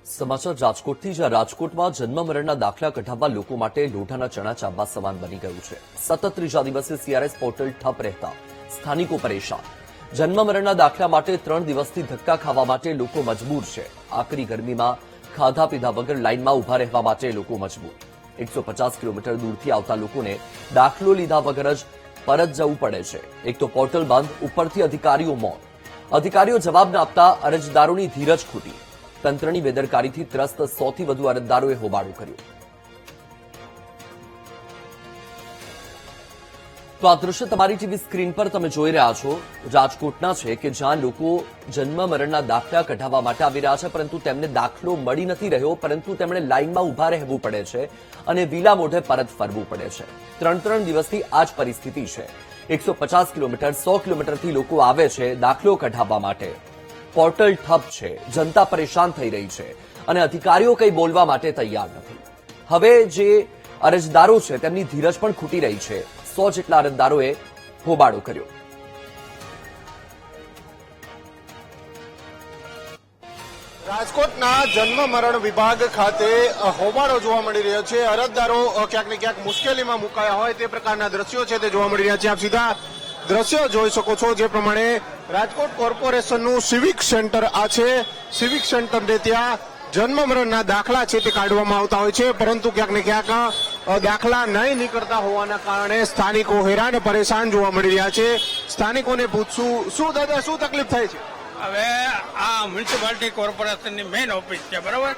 સમાચાર રાજકોટથી જ્યાં રાજકોટમાં જન્મ મરણના દાખલા કઢાવવા લોકો માટે લોઢાના ચણા ચાવવા સમાન બની ગયું છે। સતત ત્રીજા દિવસે સીઆરએસ પોર્ટલ ઠપ રહેતા સ્થાનિકો પરેશાન। જન્મ મરણના દાખલા માટે 3 દિવસથી ધક્કા ખાવા માટે લોકો મજબૂર છે। આકરી ગરમીમાં ખાધા પીધા વગર લાઇનમાં ઉભા રહેવા માટે લોકો મજબૂર। 150 કિલોમીટર દૂરથી આવતા લોકોને દાખલો લીધા વગર જ પરત જવું પડે છે। એક તો પોર્ટલ બંધ, ઉપરથી અધિકારીઓ મૌન। અધિકારીઓ જવાબ ન આપતા અરજદારોની ધીરજ ખૂટી। તંત્રની બેદરકારીથી ત્રસ્ત 100 થી વધુ અરજદારોએ હોબાળો કર્યો। તો આ દ્રશ્ય તમારી ટીવી સ્ક્રીન પર તમે જોઈ રહ્યા છો રાજકોટના છે કે જ્યાં લોકો જન્મ મરણના દાખલા કઢાવવા માટે આવી રહ્યા છે, પરંતુ તેમને દાખલો મળી નથી રહ્યો, પરંતુ તેમણે લાઇનમાં ઉભા રહેવું પડે છે અને વિલા મોઢે પરત ફરવું પડે છે। 3 દિવસથી આ જ પરિસ્થિતિ છે। 150 કિલોમીટર 100 કિલોમીટરથી લોકો આવે છે દાખલો કઢાવવા માટે। પોર્ટલ ઠપ છે, જનતા પરેશાન થઈ રહી છે અને અધિકારીઓ કંઈ બોલવા માટે તૈયાર નથી। હવે જે અરજદારો છે તેમની ધીરજ પણ ખૂટી રહી છે। 100 જેટલા અરજદારોએ હોબાળો કર્યો। રાજકોટના જન્મ મરણ વિભાગ ખાતે હોબાળો જોવા મળી રહ્યો છે। અરજદારો ક્યાંક ને ક્યાંક મુશ્કેલીમાં મુકાયા હોય તે પ્રકારના દ્રશ્યો છે તે જોવા મળી રહ્યા છે। આપ સીધા દ્રશ્યો જોઈ શકો છો જે પ્રમાણે રાજકોટ કોર્પોરેશનનું સિવિક સેન્ટર આ છે। સિવિક સેન્ટરને ત્યાં જન્મ મરણના દાખલા છે તે કાઢવામાં આવતા હોય છે, પરંતુ ક્યાંક ને ક્યાંક દાખલા નહીં નીકળતા હોવાના કારણે સ્થાનિકો હેરાન પરેશાન જોવા મળી રહ્યા છે। સ્થાનિકોને પૂછશું, શું દાદા શું તકલીફ થાય છે? હવે આ મ્યુનિસિપાલિટી કોર્પોરેશનની મેઇન ઓફિસ છે, બરાબર?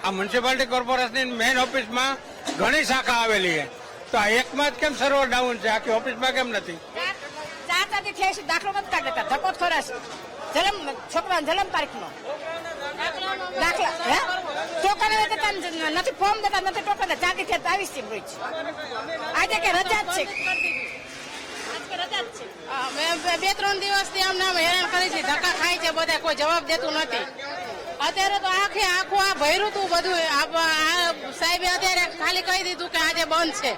આ મ્યુનિસિપાલિટી કોર્પોરેશનની મેઇન ઓફિસમાં ઘણી શાખા આવેલી છે, તો આ એકમાં જ કેમ સર્વર ડાઉન છે, આખી ઓફિસમાં કેમ નથી? દાખલો નથી કાઢતા, ધક્કો જ ખરાશ છોકરાનો જન્મ તારીખનો દાખલા ટોકન નથી, ફોર્મ દેતા નથી, ટોકન 4 થી 23 થી રોજ આજે કે રજા જ છે। 2-3 દિવસથી આમ નામ હેરાન કરી છે, ધક્કા ખાય છે બધા, કોઈ જવાબ દેતું નથી। અત્યારે તો આખું આ ભર્યું હતું બધું, સાહેબે અત્યારે ખાલી કહી દીધું કે આજે બંધ છે।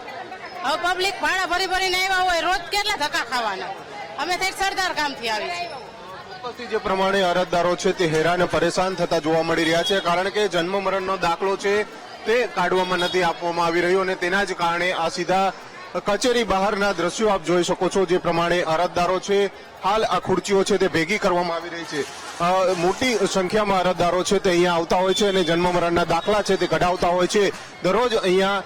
હવે પબ્લિક ભાડા ભરી ભરીને આવ્યા હોય, રોજ કેટલા ધક્કા ખાવાના? અમે થઈ સરદાર ગામથી આવી છીએ। જે પ્રમાણે અરજદારો છે તે હેરાન પરેશાન થતા જોવા મળી રહ્યા છે, કારણ કે જન્મ મરણનો દાખલો છે તે કાઢવામાં નથી આપવામાં આવી રહ્યો અને તેના જ કારણે આ સીધા કચેરી બહારના દ્રશ્યો આપ જોઈ શકો છો। જે પ્રમાણે અરજદારો છે, હાલ આ ખુરચીઓ છે તે ભેગી કરવામાં આવી રહી છે। મોટી સંખ્યામાં અરજદારો છે તે અહીંયા આવતા હોય છે અને જન્મ મરણના દાખલા છે તે કઢાવતા હોય છે। દરરોજ અહીંયા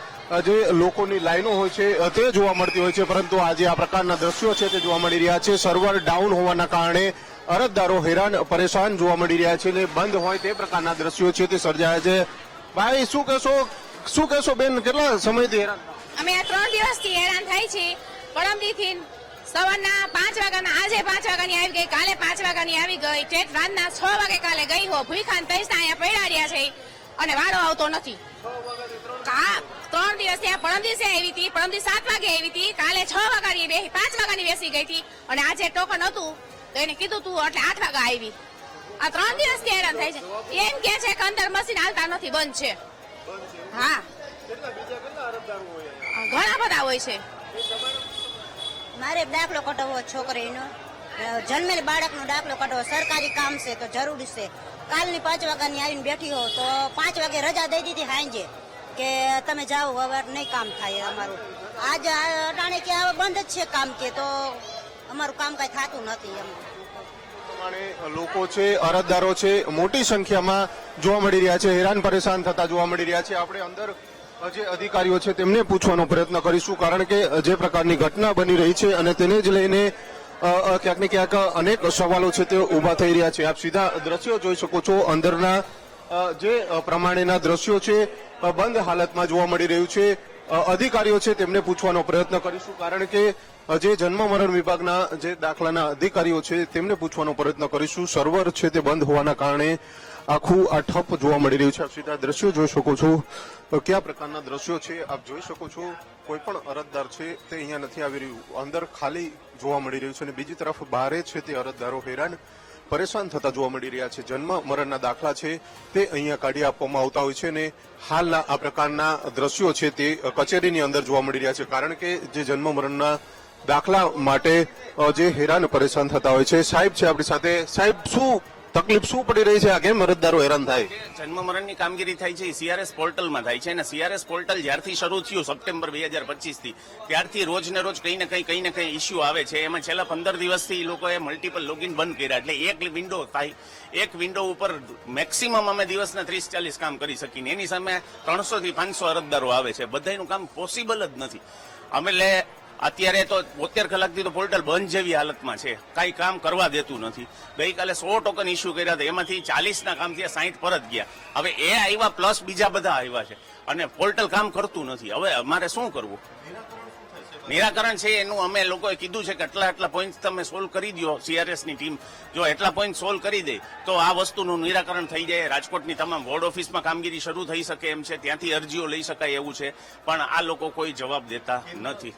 જે લોકોની લાઈનો હોય છે તે જોવા મળતી હોય છે, પરંતુ આજે આ પ્રકારના દ્રશ્યો છે તે જોવા મળી રહ્યા છે। સર્વર ડાઉન હોવાના કારણે અરજદારો હેરાન પરેશાન જોવા મળી રહ્યા છે અને બંધ હોય તે પ્રકારના દ્રશ્યો છે તે સર્જાયા છે। ભાઈ શું કહેશો બેન, કેટલા સમયથી હેરાન? અમે આ 3 દિવસથી હેરાન થાય છે। પરમદીથી સવારના 5 વાગ્યાના, આજે 5 વાગ્યાની આવી ગઈ, કાલે 5 વાગ્યાની આવી ગઈ, ઠેઠ રાતના 6 વાગે કાલે ગઈ હો, ભૂખાન તૈસા અહીંયા પડ્યા રહ્યા છે અને વાળો આવતો નથી। 3 દિવસ ત્યાં પરમ દિવસે આવી હતી, પરમ દિવસ 7 વાગે આવી હતી, કાલે 6 વાગ્યાની 5 વાગ્યાની બેસી ગઈ હતી અને આજે ટોકન હતું તો એને કીધું તું એટલે 8 વાગે આવી। આ 3 દિવસથી હેરાન થાય છે। એમ કે છે કે અંદર મશીન હાલતા નથી, બંધ છે। હા, ઘણા બધા હોય છે। મારે દાખલો કઢાવવો છોકરીનો, જન્મેલ બાળકનો દાખલો કઢાવવો, સરકારી કામ છે તો જરૂરી છે। કાલની 5 વાગ્યાની આવીને બેઠી હો તો 5 વાગે રજા દઈ દીધી સાંજે કે તમે જાઓ, હવે નહીં કામ થાય અમારું। આજ અટાણે કે હવે બંધ જ છે કામ, કે તો અમારું કામ કઈ થતું નથી। એમ લોકો છે, અરજદારો છે, મોટી સંખ્યામાં જોવા મળી રહ્યા છે, હેરાન પરેશાન થતા જોવા મળી રહ્યા છે। આપણે અંદર જે અધિકારીઓ છે તેમને પૂછવાનો પ્રયત્ન કરીશું, કારણ કે જે પ્રકારની ઘટના બની રહી છે અને તેને જ લઈને ક્યાંક ને ક્યાંક અનેક સવાલો છે તે ઉભા થઈ રહ્યા છે। આપ સીધા દ્રશ્યો જોઈ શકો છો, અંદરના જે પ્રમાણેના દ્રશ્યો છે બંધ હાલતમાં જોવા મળી રહ્યું છે। અધિકારીઓ છે તેમને પૂછવાનો પ્રયત્ન કરીશું, કારણ કે જે જન્મ મરણ વિભાગના જે દાખલાના અધિકારીઓ છે તેમને પૂછવાનો પ્રયત્ન કરીશું। સર્વર છે તે બંધ હોવાના કારણે આખું આ ઠપ જોવા મળી રહ્યું છે। આપ સીધા દ્રશ્યો જોઈ શકો છો, કયા પ્રકારના દ્રશ્યો છે આપ જોઈ શકો છો। કોઈ પણ અરજદાર છે તે અહીંયા નથી આવી રહ્યું, અંદર ખાલી જોવા મળી રહ્યું છે અને બીજી તરફ બારે છે તે અરજદારો હેરાન પરેશાન થતા જોવા મળી રહ્યા છે। જન્મ મરણના દાખલા છે તે અહીંયા કાઢી આપવામાં આવતા હોય છે અને હાલના આ પ્રકારના દ્રશ્યો છે તે કચેરીની અંદર જોવા મળી રહ્યા છે, કારણ કે જે જન્મ મરણના દાખલા માટે જે હેરાન પરેશાન થતા હોય છે। સાહેબ છે આપણી સાથે, સાહેબ શું તકલીફ શું પડી રહી છે? આ કેમ અરજદારો હેરાન થાય? જન્મ મરણની કામગીરી થાય છે એ સીઆરએસ પોર્ટલમાં થાય છે અને સીઆરએસ પોર્ટલ જ્યારથી શરૂ થયું સપ્ટેમ્બર 2025 થી ત્યારથી રોજ ને રોજ કઈ ને કઈ ઇસ્યુ આવે છે. એમાં છેલ્લા 15 દિવસથી એ લોકોએ મલ્ટિપલ લોગિન બંધ કર્યા, એટલે એક વિન્ડો થાય, એક વિન્ડો ઉપર મેક્સિમમ અમે દિવસના 30-40 કામ કરી શકીએ. એની સામે 300 થી 500 અરજદારો આવે છે. બધાનું કામ પોસિબલ જ નથી. અમે અત્યારે તો 72 કલાકથી તો પોર્ટલ બંધ જેવી હાલતમાં છે, કાંઈ કામ કરવા દેતું નથી. ગઈકાલે 100 ટોકન ઇસ્યુ કર્યા હતા, એમાંથી 40ના કામ થયા, 60 પરત ગયા. હવે એ આવ્યા પ્લસ બીજા બધા આવ્યા છે અને પોર્ટલ કામ કરતું નથી. હવે અમારે શું કરવું? નિરાકરણ છે એનું અમે લોકોએ કીધું છે કે આટલા પોઈન્ટ તમે સોલ્વ કરી દો. સીઆરએસ ની ટીમ જો એટલા પોઈન્ટ સોલ્વ કરી દે તો આ વસ્તુનું નિરાકરણ થઈ જાય. રાજકોટની તમામ વોર્ડ ઓફિસમાં કામગીરી શરૂ થઈ શકે એમ છે, ત્યાંથી અરજીઓ લઈ શકાય એવું છે, પણ આ લોકો કોઈ જવાબ દેતા નથી.